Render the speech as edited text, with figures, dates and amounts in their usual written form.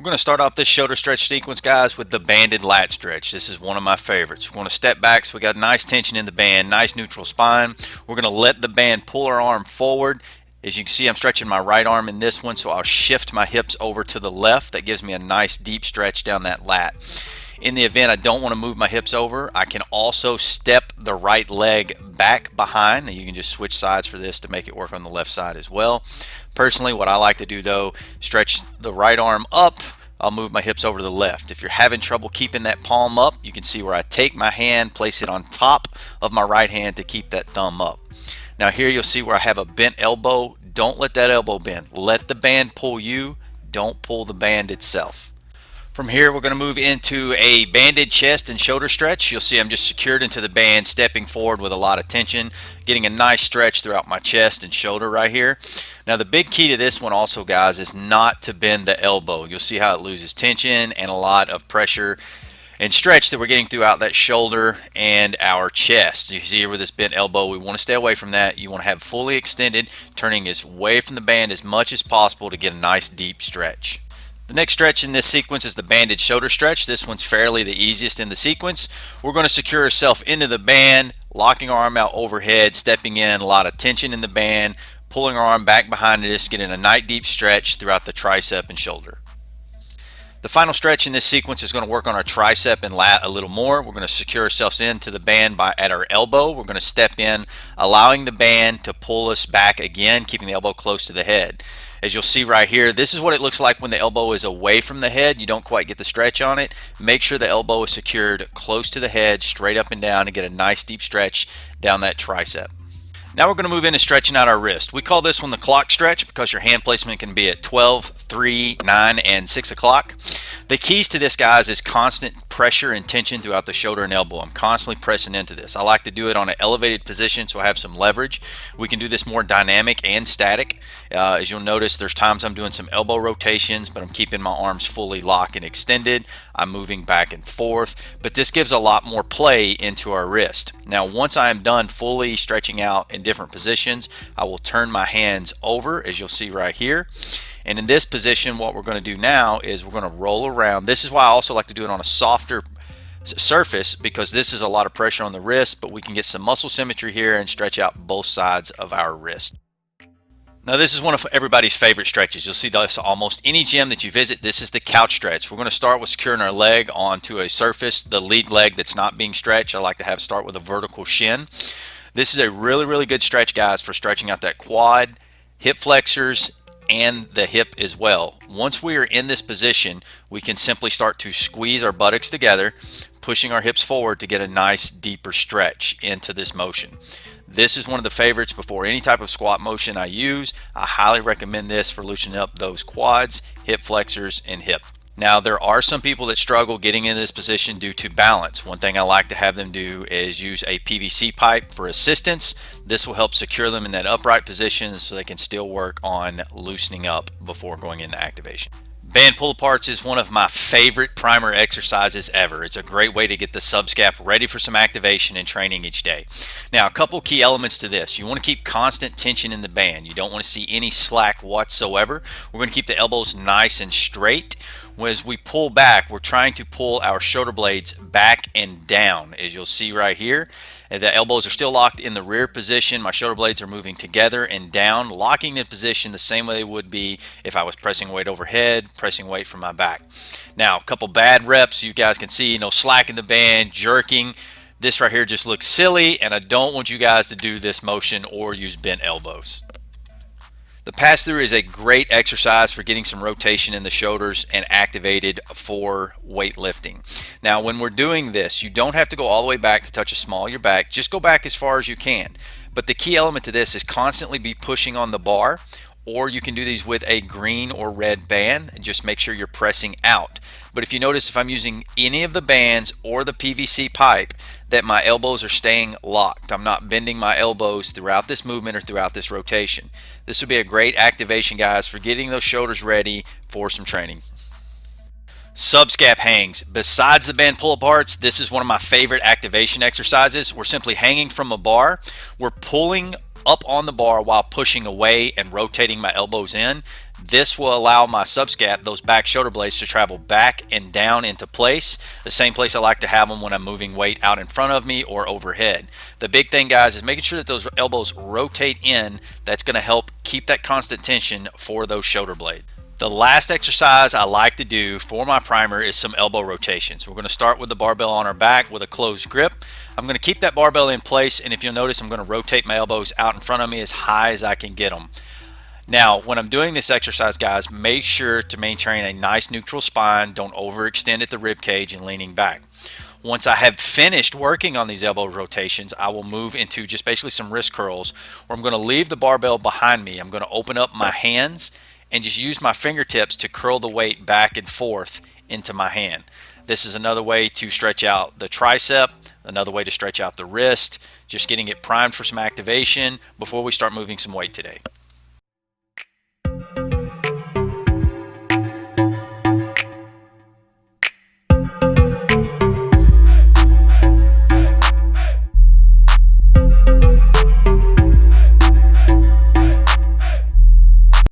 We're going to start off this shoulder stretch sequence, guys, with the banded lat stretch. This is one of my favorites. We're going to step back so we got nice tension in the band, nice neutral spine. We're going to let the band pull our arm forward. As you can see, I'm stretching my right arm in this one, so I'll shift my hips over to the left. That gives me a nice deep stretch down that lat. In the event I don't want to move my hips over, I can also step the right leg back behind. And you can just switch sides for this to make it work on the left side as well. Personally, what I like to do though, stretch the right arm up, I'll move my hips over to the left. If you're having trouble keeping that palm up, you can see where I take my hand, place it on top of my right hand to keep that thumb up. Now here you'll see where I have a bent elbow. Don't let that elbow bend. Let the band pull you. Don't pull the band itself. From here, we're going to move into a banded chest and shoulder stretch. You'll see I'm just secured into the band, stepping forward with a lot of tension, getting a nice stretch throughout my chest and shoulder right here. Now, the big key to this one also, guys, is not to bend the elbow. You'll see how it loses tension and a lot of pressure and stretch that we're getting throughout that shoulder and our chest. You see here with this bent elbow, we want to stay away from that. You want to have fully extended, turning as away from the band as much as possible to get a nice deep stretch. The next stretch in this sequence is the banded shoulder stretch. This one's fairly the easiest in the sequence. We're going to secure ourselves into the band, locking our arm out overhead, stepping in, a lot of tension in the band, pulling our arm back behind us, getting a nice deep stretch throughout the tricep and shoulder. The final stretch in this sequence is going to work on our tricep and lat a little more. We're going to secure ourselves into the band at our elbow. We're going to step in, allowing the band to pull us back again, keeping the elbow close to the head. As you'll see right here, this is what it looks like when the elbow is away from the head. You don't quite get the stretch on it. Make sure the elbow is secured close to the head, straight up and down, to get a nice deep stretch down that tricep. Now we're going to move into stretching out our wrist. We call this one the clock stretch because your hand placement can be at 12, 3, 9, and 6 o'clock. The keys to this, guys, is constant pressure and tension throughout the shoulder and elbow. I'm constantly pressing into this. I like to do it on an elevated position so I have some leverage. We can do this more dynamic and static. As you'll notice, there's times I'm doing some elbow rotations, but I'm keeping my arms fully locked and extended. I'm moving back and forth, but this gives a lot more play into our wrist. Now, once I am done fully stretching out in different positions, I will turn my hands over, as you'll see right here. And in this position, what we're going to do now is we're going to roll around. This is why I also like to do it on a softer surface, because this is a lot of pressure on the wrist, but we can get some muscle symmetry here and stretch out both sides of our wrist. Now, this is one of everybody's favorite stretches. You'll see this almost any gym that you visit. This is the couch stretch. We're going to start with securing our leg onto a surface, the lead leg that's not being stretched. I like to start with a vertical shin. This is a really, really good stretch, guys, for stretching out that quad, hip flexors, and the hip as well. Once we are in this position, we can simply start to squeeze our buttocks together, pushing our hips forward to get a nice deeper stretch into this motion. This is one of the favorites before any type of squat motion I use. I highly recommend this for loosening up those quads, hip flexors, and hip. Now, there are some people that struggle getting in this position due to balance. One thing I like to have them do is use a PVC pipe for assistance. This will help secure them in that upright position so they can still work on loosening up before going into activation. Band pull aparts is one of my favorite primer exercises ever. It's a great way to get the subscap ready for some activation and training each day. Now, a couple key elements to this. You want to keep constant tension in the band. You don't want to see any slack whatsoever. We're going to keep the elbows nice and straight. As we pull back, we're trying to pull our shoulder blades back and down, as you'll see right here. The elbows are still locked in the rear position. My shoulder blades are moving together and down, locking in position the same way they would be if I was pressing weight overhead, pressing weight from my back. Now, a couple bad reps, you guys can see, slack in the band, jerking. This right here just looks silly, and I don't want you guys to do this motion or use bent elbows. The pass-through is a great exercise for getting some rotation in the shoulders and activated for weightlifting. Now, when we're doing this, you don't have to go all the way back to touch a small of your back. Just go back as far as you can. But the key element to this is constantly be pushing on the bar, or you can do these with a green or red band and just make sure you're pressing out. But if you notice, if I'm using any of the bands or the PVC pipe, that my elbows are staying locked. I'm not bending my elbows throughout this movement or throughout this rotation. This would be a great activation, guys, for getting those shoulders ready for some training. Scap hangs. Besides the band pull aparts, this is one of my favorite activation exercises. We're simply hanging from a bar. We're pulling up on the bar while pushing away and rotating my elbows in. This will allow my subscap, those back shoulder blades, to travel back and down into place, the same place I like to have them when I'm moving weight out in front of me or overhead. The big thing, guys, is making sure that those elbows rotate in. That's going to help keep that constant tension for those shoulder blades. The last exercise I like to do for my primer is some elbow rotations. We're going to start with the barbell on our back with a closed grip. I'm going to keep that barbell in place, and if you'll notice, I'm going to rotate my elbows out in front of me as high as I can get them. Now, when I'm doing this exercise, guys, make sure to maintain a nice neutral spine. Don't overextend at the rib cage and leaning back. Once I have finished working on these elbow rotations, I will move into just basically some wrist curls, where I'm going to leave the barbell behind me. I'm going to open up my hands and just use my fingertips to curl the weight back and forth into my hand. This is another way to stretch out the tricep, another way to stretch out the wrist, just getting it primed for some activation before we start moving some weight today.